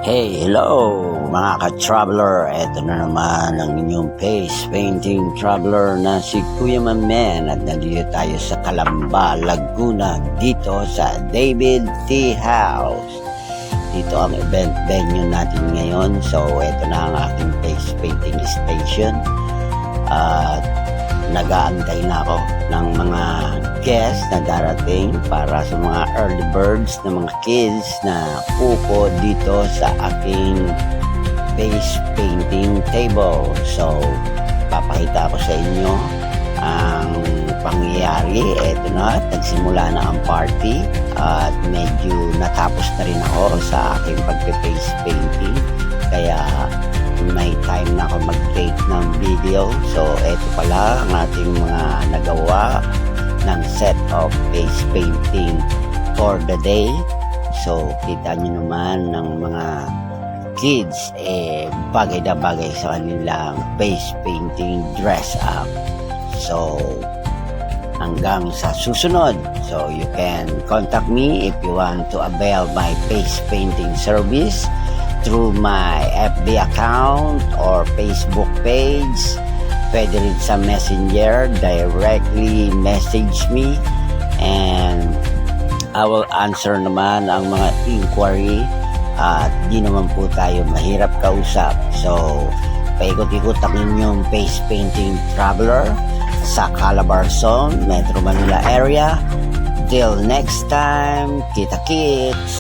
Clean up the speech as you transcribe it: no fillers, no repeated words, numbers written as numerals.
Hey, hello mga ka-traveler. Ito na naman ang inyong face painting traveler na si Kuya Mamen at nandito tayo sa Calamba, Laguna dito sa David Tea House. Dito ang event venue natin ngayon. So ito na ang aking face painting station at nag-aantay na ako ng mga guests na darating para sa mga early birds na mga kids na upo dito sa aking face painting table. So papakita ko sa inyo ang pangyayari. Ito na, nagsimula na ang party at medyo natapos na rin ako sa aking pagpe-face painting, kaya may time na ako mag-take ng video. So ito pala ang ating mga nagawa ng set of face painting for the day. So kita nyo naman ng mga kids bagay na bagay sa kanilang face painting dress up. So hanggang sa susunod, so you can contact me if you want to avail my face painting service through my FB account or Facebook page. Pwede rin sa Messenger, directly message me and I will answer naman ang mga inquiry at di naman po tayo mahirap kausap. So paikot-ikot ang inyong face painting traveler sa Calabarzon, Metro Manila area. Till next time, kita-kits!